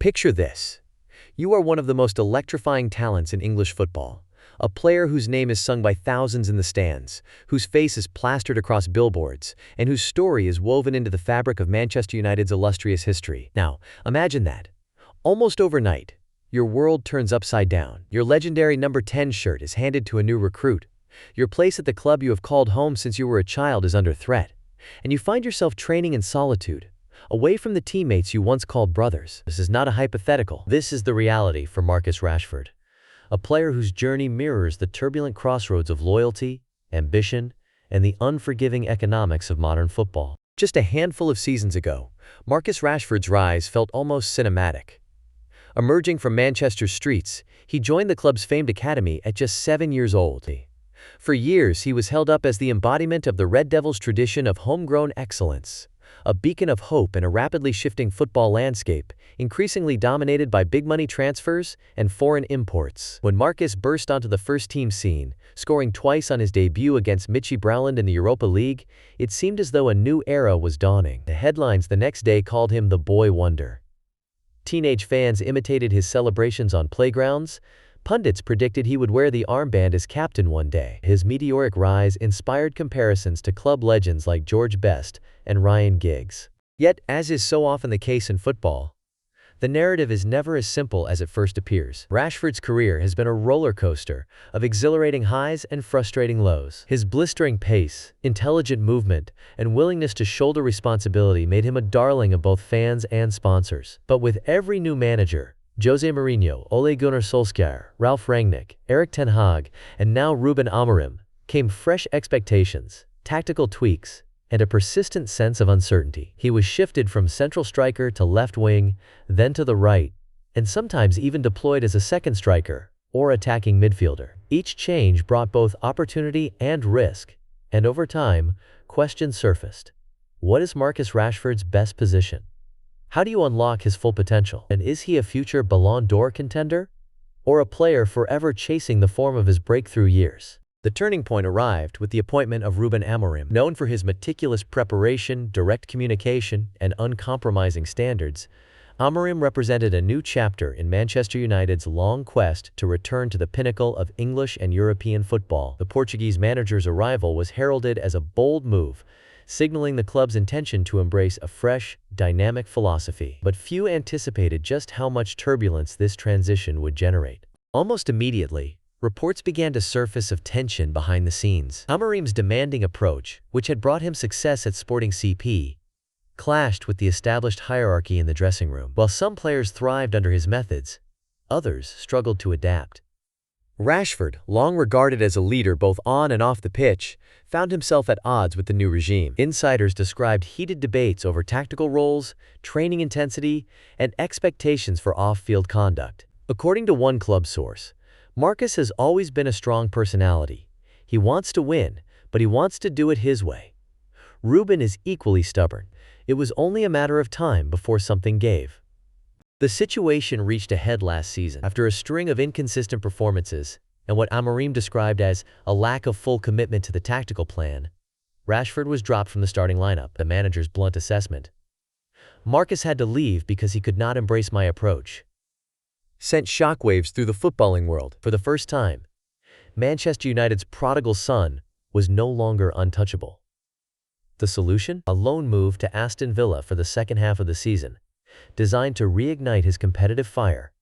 Picture this. You are one of the most electrifying talents in English football, a player whose name is sung by thousands in the stands, whose face is plastered across billboards, and whose story is woven into the fabric of Manchester United's illustrious history. Now, imagine that. Almost overnight, your world turns upside down. Your legendary number 10 shirt is handed to a new recruit. Your place at the club you have called home since you were a child is under threat, and you find yourself training in solitude, away from the teammates you once called brothers. This is not a hypothetical. This is the reality for Marcus Rashford, a player whose journey mirrors the turbulent crossroads of loyalty, ambition, and the unforgiving economics of modern football. Just a handful of seasons ago, Marcus Rashford's rise felt almost cinematic. Emerging from Manchester's streets, he joined the club's famed academy at just 7 years old. For years, he was held up as the embodiment of the Red Devils' tradition of homegrown excellence, a beacon of hope in a rapidly shifting football landscape, increasingly dominated by big-money transfers and foreign imports. When Marcus burst onto the first-team scene, scoring twice on his debut against Michy Browland in the Europa League, it seemed as though a new era was dawning. The headlines the next day called him the Boy Wonder. Teenage fans imitated his celebrations on playgrounds. Pundits predicted he would wear the armband as captain one day. His meteoric rise inspired comparisons to club legends like George Best and Ryan Giggs. Yet, as is so often the case in football, the narrative is never as simple as it first appears. Rashford's career has been a roller coaster of exhilarating highs and frustrating lows. His blistering pace, intelligent movement, and willingness to shoulder responsibility made him a darling of both fans and sponsors. But with every new manager, Jose Mourinho, Ole Gunnar Solskjaer, Ralf Rangnick, Erik ten Hag, and now Ruben Amorim, came fresh expectations, tactical tweaks, and a persistent sense of uncertainty. He was shifted from central striker to left wing, then to the right, and sometimes even deployed as a second striker or attacking midfielder. Each change brought both opportunity and risk, and over time, questions surfaced. What is Marcus Rashford's best position? How do you unlock his full potential? And is he a future Ballon d'Or contender? Or a player forever chasing the form of his breakthrough years? The turning point arrived with the appointment of Ruben Amorim. Known for his meticulous preparation, direct communication, and uncompromising standards, Amorim represented a new chapter in Manchester United's long quest to return to the pinnacle of English and European football. The Portuguese manager's arrival was heralded as a bold move, signaling the club's intention to embrace a fresh, dynamic philosophy. But few anticipated just how much turbulence this transition would generate. Almost immediately, reports began to surface of tension behind the scenes. Amorim's demanding approach, which had brought him success at Sporting CP, clashed with the established hierarchy in the dressing room. While some players thrived under his methods, others struggled to adapt. Rashford, long regarded as a leader both on and off the pitch, found himself at odds with the new regime. Insiders described heated debates over tactical roles, training intensity, and expectations for off-field conduct. According to one club source, Marcus has always been a strong personality. He wants to win, but he wants to do it his way. Ruben is equally stubborn. It was only a matter of time before something gave. The situation reached a head last season. After a string of inconsistent performances and what Amorim described as a lack of full commitment to the tactical plan, Rashford was dropped from the starting lineup. The manager's blunt assessment: Marcus had to leave because he could not embrace my approach, sent shockwaves through the footballing world. For the first time, Manchester United's prodigal son was no longer untouchable. The solution? A loan move to Aston Villa for the second half of the season, designed to reignite his competitive fire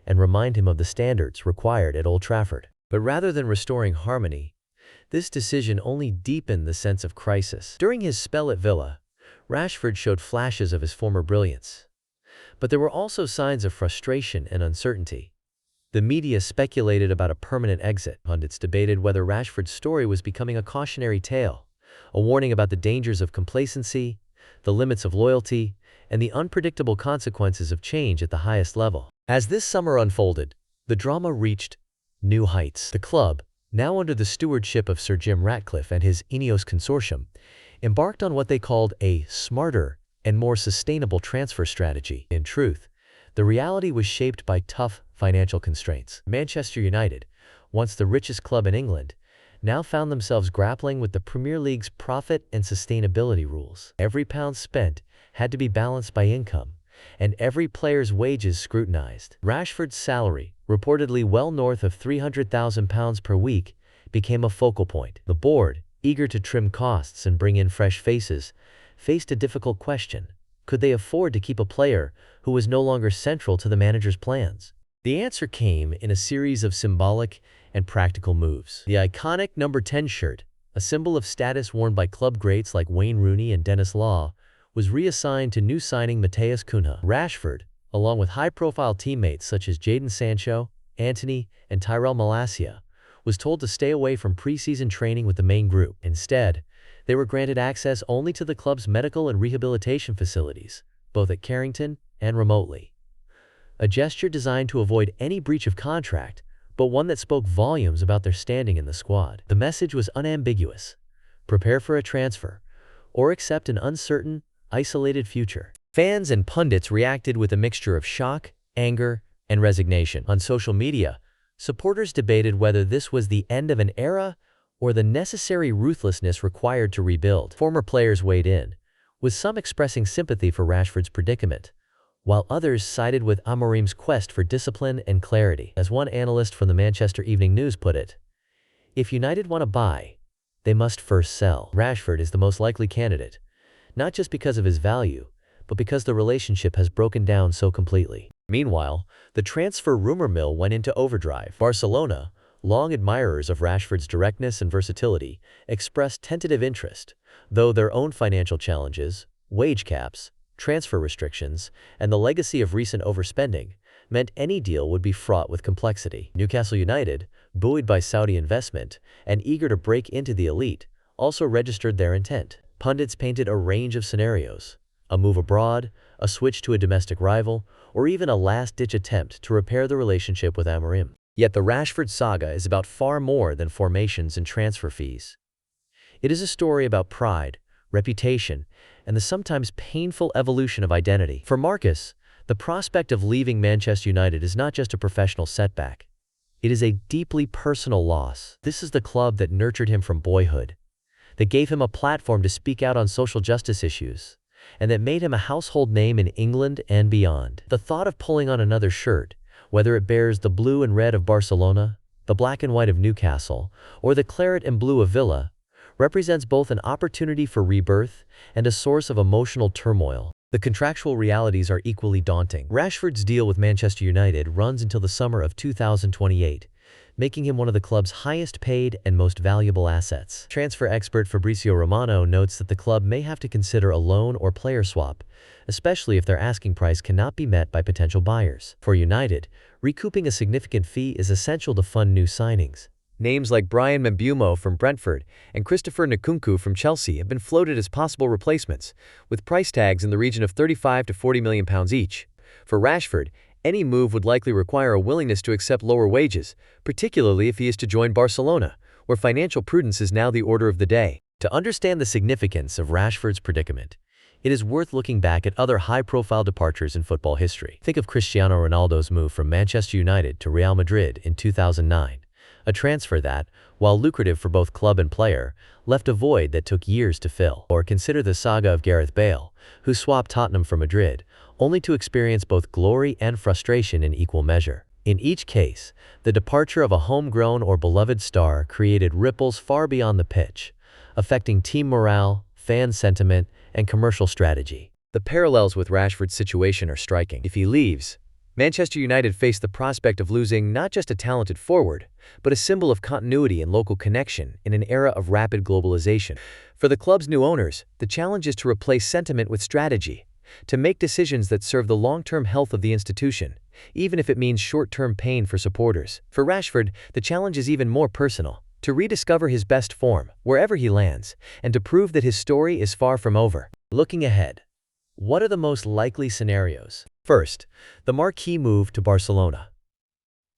and remind him of the standards required at Old Trafford. But rather than restoring harmony, this decision only deepened the sense of crisis. During his spell at Villa, Rashford showed flashes of his former brilliance, but there were also signs of frustration and uncertainty. The media speculated about a permanent exit. Pundits debated whether Rashford's story was becoming a cautionary tale, a warning about the dangers of complacency, the limits of loyalty, and the unpredictable consequences of change at the highest level. As this summer unfolded, the drama reached new heights. The club, now under the stewardship of Sir Jim Ratcliffe and his Ineos consortium, embarked on what they called a smarter and more sustainable transfer strategy. In truth, the reality was shaped by tough financial constraints. Manchester United, once the richest club in England, now found themselves grappling with the Premier League's profit and sustainability rules. Every pound spent had to be balanced by income, and every player's wages scrutinized. Rashford's salary, reportedly well north of £300,000 per week, became a focal point. The board, eager to trim costs and bring in fresh faces, faced a difficult question. Could they afford to keep a player who was no longer central to the manager's plans? The answer came in a series of symbolic and practical moves. The iconic number 10 shirt, a symbol of status worn by club greats like Wayne Rooney and Dennis Law, was reassigned to new signing Matheus Cunha. Rashford, along with high-profile teammates such as Jadon Sancho, Antony, and Tyrell Malacia, was told to stay away from preseason training with the main group. Instead, they were granted access only to the club's medical and rehabilitation facilities, both at Carrington and remotely. A gesture designed to avoid any breach of contract, but one that spoke volumes about their standing in the squad. The message was unambiguous: prepare for a transfer, or accept an uncertain, isolated future. Fans and pundits reacted with a mixture of shock, anger, and resignation. On social media, supporters debated whether this was the end of an era or the necessary ruthlessness required to rebuild. Former players weighed in, with some expressing sympathy for Rashford's predicament, while others sided with Amorim's quest for discipline and clarity. As one analyst from the Manchester Evening News put it, "If United want to buy, they must first sell." Rashford is the most likely candidate, not just because of his value, but because the relationship has broken down so completely. Meanwhile, the transfer rumor mill went into overdrive. Barcelona, long admirers of Rashford's directness and versatility, expressed tentative interest, though their own financial challenges, wage caps, transfer restrictions, and the legacy of recent overspending meant any deal would be fraught with complexity. Newcastle United, buoyed by Saudi investment and eager to break into the elite, also registered their intent. Pundits painted a range of scenarios: a move abroad, a switch to a domestic rival, or even a last-ditch attempt to repair the relationship with Amorim. Yet the Rashford saga is about far more than formations and transfer fees. It is a story about pride, reputation, and the sometimes painful evolution of identity. For Marcus, the prospect of leaving Manchester United is not just a professional setback. It is a deeply personal loss. This is the club that nurtured him from boyhood, that gave him a platform to speak out on social justice issues, and that made him a household name in England and beyond. The thought of pulling on another shirt, whether it bears the blue and red of Barcelona, the black and white of Newcastle, or the claret and blue of Villa, represents both an opportunity for rebirth and a source of emotional turmoil. The contractual realities are equally daunting. Rashford's deal with Manchester United runs until the summer of 2028, making him one of the club's highest-paid and most valuable assets. Transfer expert Fabrizio Romano notes that the club may have to consider a loan or player swap, especially if their asking price cannot be met by potential buyers. For United, recouping a significant fee is essential to fund new signings. Names like Brian Mbeumo from Brentford and Christopher Nkunku from Chelsea have been floated as possible replacements, with price tags in the region of £35 to £40 million each. For Rashford, any move would likely require a willingness to accept lower wages, particularly if he is to join Barcelona, where financial prudence is now the order of the day. To understand the significance of Rashford's predicament, it is worth looking back at other high-profile departures in football history. Think of Cristiano Ronaldo's move from Manchester United to Real Madrid in 2009, a transfer that, while lucrative for both club and player, left a void that took years to fill. Or consider the saga of Gareth Bale, who swapped Tottenham for Madrid, only to experience both glory and frustration in equal measure. In each case, the departure of a homegrown or beloved star created ripples far beyond the pitch, affecting team morale, fan sentiment, and commercial strategy. The parallels with Rashford's situation are striking. If he leaves, Manchester United face the prospect of losing not just a talented forward, but a symbol of continuity and local connection in an era of rapid globalization. For the club's new owners, the challenge is to replace sentiment with strategy, to make decisions that serve the long-term health of the institution, even if it means short-term pain for supporters. For Rashford, the challenge is even more personal: to rediscover his best form, wherever he lands, and to prove that his story is far from over. Looking ahead, what are the most likely scenarios? First, the marquee move to Barcelona.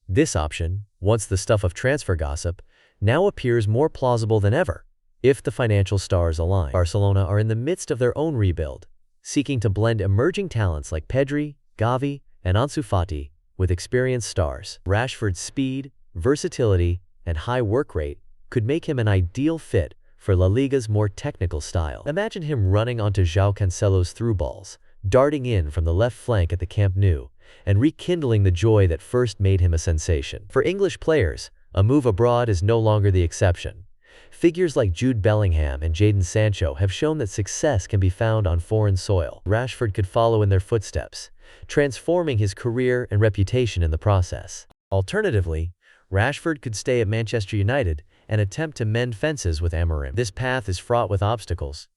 This option, once the stuff of transfer gossip, now appears more plausible than ever, if the financial stars align. Barcelona are in the midst of their own rebuild, seeking to blend emerging talents like Pedri, Gavi, and Ansu Fati with experienced stars. Rashford's speed, versatility, and high work rate could make him an ideal fit for La Liga's more technical style. Imagine him running onto João Cancelo's through balls, darting in from the left flank at the Camp Nou and rekindling the joy that first made him a sensation. For English players, a move abroad is no longer the exception. Figures like Jude Bellingham and Jadon Sancho have shown that success can be found on foreign soil. Rashford could follow in their footsteps, transforming his career and reputation in the process. Alternatively, Rashford could stay at Manchester United and attempt to mend fences with Amorim. This path is fraught with obstacles.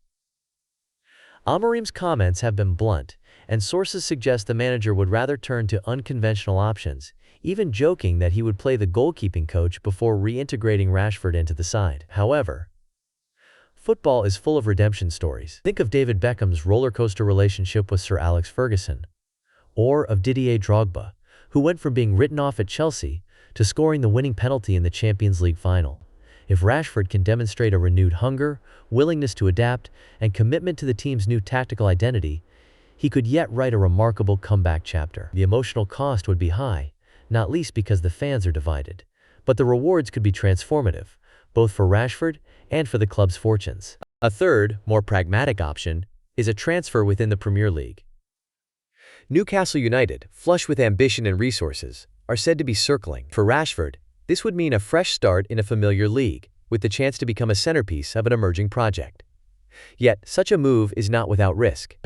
Amorim's comments have been blunt, and sources suggest the manager would rather turn to unconventional options, even joking that he would play the goalkeeping coach before reintegrating Rashford into the side. However, football is full of redemption stories. Think of David Beckham's rollercoaster relationship with Sir Alex Ferguson, or of Didier Drogba, who went from being written off at Chelsea to scoring the winning penalty in the Champions League final. If Rashford can demonstrate a renewed hunger, willingness to adapt, and commitment to the team's new tactical identity, he could yet write a remarkable comeback chapter. The emotional cost would be high, not least because the fans are divided, but the rewards could be transformative, both for Rashford and for the club's fortunes. A third, more pragmatic option is a transfer within the Premier League. Newcastle United, flush with ambition and resources, are said to be circling. For Rashford, this would mean a fresh start in a familiar league, with the chance to become a centerpiece of an emerging project. Yet, such a move is not without risk.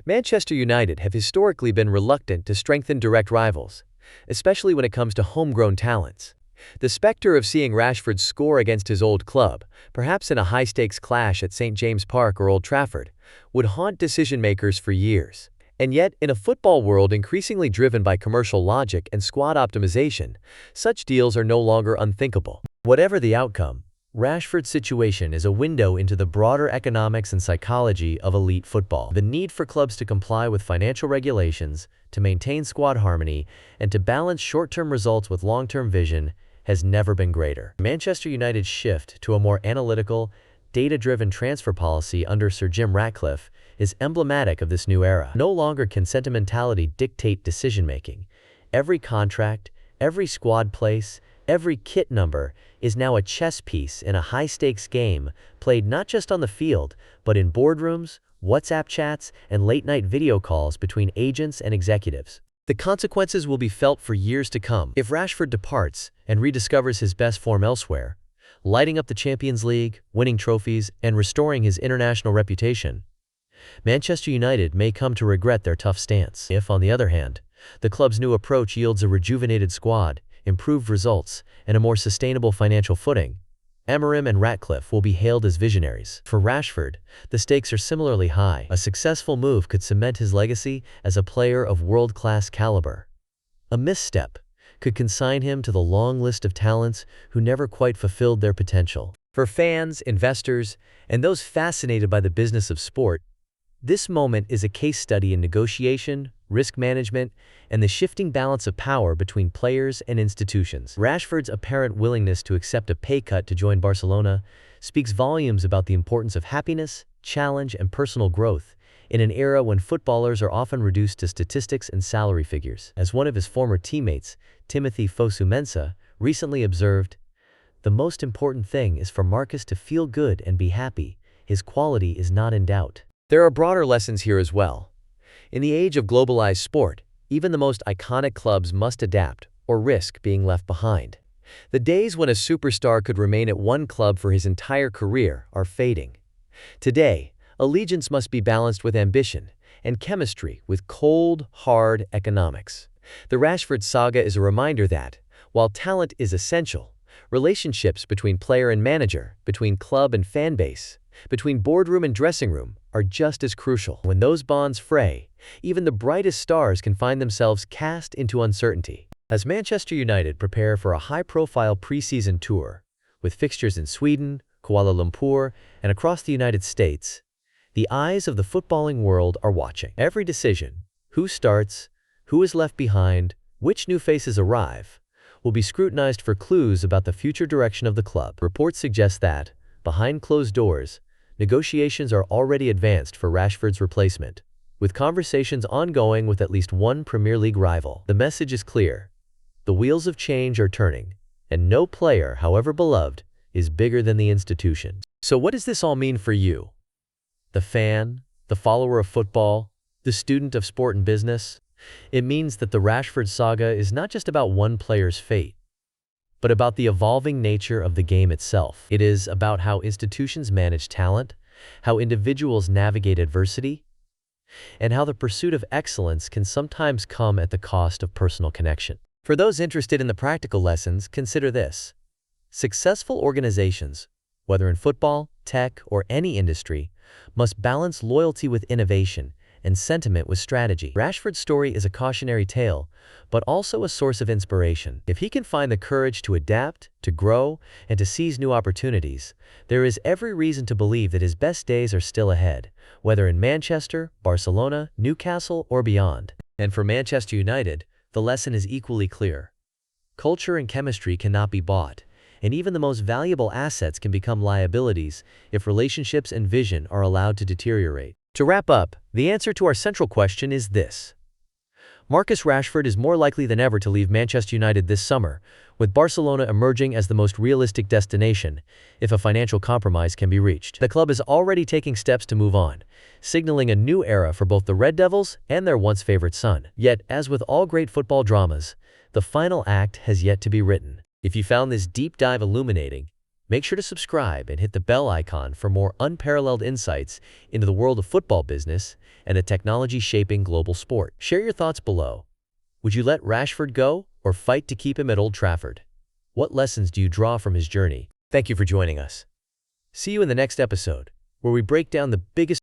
Manchester United have historically been reluctant to strengthen direct rivals, especially when it comes to homegrown talents. The specter of seeing Rashford score against his old club, perhaps in a high-stakes clash at St. James Park or Old Trafford, would haunt decision-makers for years. And yet, in a football world increasingly driven by commercial logic and squad optimization, such deals are no longer unthinkable. Whatever the outcome, Rashford's situation is a window into the broader economics and psychology of elite football. The need for clubs to comply with financial regulations, to maintain squad harmony, and to balance short-term results with long-term vision has never been greater. Manchester United's shift to a more analytical, data-driven transfer policy under Sir Jim Ratcliffe is emblematic of this new era. No longer can sentimentality dictate decision-making. Every contract, every squad place, every kit number is now a chess piece in a high-stakes game played not just on the field, but in boardrooms, WhatsApp chats, and late-night video calls between agents and executives. The consequences will be felt for years to come. If Rashford departs and rediscovers his best form elsewhere, lighting up the Champions League, winning trophies, and restoring his international reputation, Manchester United may come to regret their tough stance. If, on the other hand, the club's new approach yields a rejuvenated squad, improved results, and a more sustainable financial footing, Amorim and Ratcliffe will be hailed as visionaries. For Rashford, the stakes are similarly high. A successful move could cement his legacy as a player of world-class caliber. A misstep could consign him to the long list of talents who never quite fulfilled their potential. For fans, investors, and those fascinated by the business of sport, this moment is a case study in negotiation, risk management, and the shifting balance of power between players and institutions. Rashford's apparent willingness to accept a pay cut to join Barcelona speaks volumes about the importance of happiness, challenge, and personal growth in an era when footballers are often reduced to statistics and salary figures. As one of his former teammates, Timothy Fosu-Mensah, recently observed, "The most important thing is for Marcus to feel good and be happy. His quality is not in doubt." There are broader lessons here as well. In the age of globalized sport, even the most iconic clubs must adapt or risk being left behind. The days when a superstar could remain at one club for his entire career are fading. Today, allegiance must be balanced with ambition, and chemistry with cold, hard economics. The Rashford saga is a reminder that, while talent is essential, relationships between player and manager, between club and fan base, between boardroom and dressing room are just as crucial. When those bonds fray, even the brightest stars can find themselves cast into uncertainty. As Manchester United prepare for a high-profile preseason tour, with fixtures in Sweden, Kuala Lumpur, and across the United States, the eyes of the footballing world are watching. Every decision, who starts, who is left behind, which new faces arrive, will be scrutinized for clues about the future direction of the club. Reports suggest that, behind closed doors, negotiations are already advanced for Rashford's replacement, with conversations ongoing with at least one Premier League rival. The message is clear. The wheels of change are turning, and no player, however beloved, is bigger than the institution. So what does this all mean for you? The fan, the follower of football, the student of sport and business. It means that the Rashford saga is not just about one player's fate, but about the evolving nature of the game itself. It is about how institutions manage talent, how individuals navigate adversity, and how the pursuit of excellence can sometimes come at the cost of personal connection. For those interested in the practical lessons, consider this. Successful organizations, whether in football, tech, or any industry, must balance loyalty with innovation and sentiment with strategy. Rashford's story is a cautionary tale, but also a source of inspiration. If he can find the courage to adapt, to grow, and to seize new opportunities, there is every reason to believe that his best days are still ahead, whether in Manchester, Barcelona, Newcastle, or beyond. And for Manchester United, the lesson is equally clear. Culture and chemistry cannot be bought, and even the most valuable assets can become liabilities if relationships and vision are allowed to deteriorate. To wrap up, the answer to our central question is this. Marcus Rashford is more likely than ever to leave Manchester United this summer, with Barcelona emerging as the most realistic destination if a financial compromise can be reached. The club is already taking steps to move on, signaling a new era for both the Red Devils and their once favorite son. Yet, as with all great football dramas, the final act has yet to be written. If you found this deep dive illuminating, make sure to subscribe and hit the bell icon for more unparalleled insights into the world of football business and the technology shaping global sport. Share your thoughts below. Would you let Rashford go or fight to keep him at Old Trafford? What lessons do you draw from his journey? Thank you for joining us. See you in the next episode, where we break down the biggest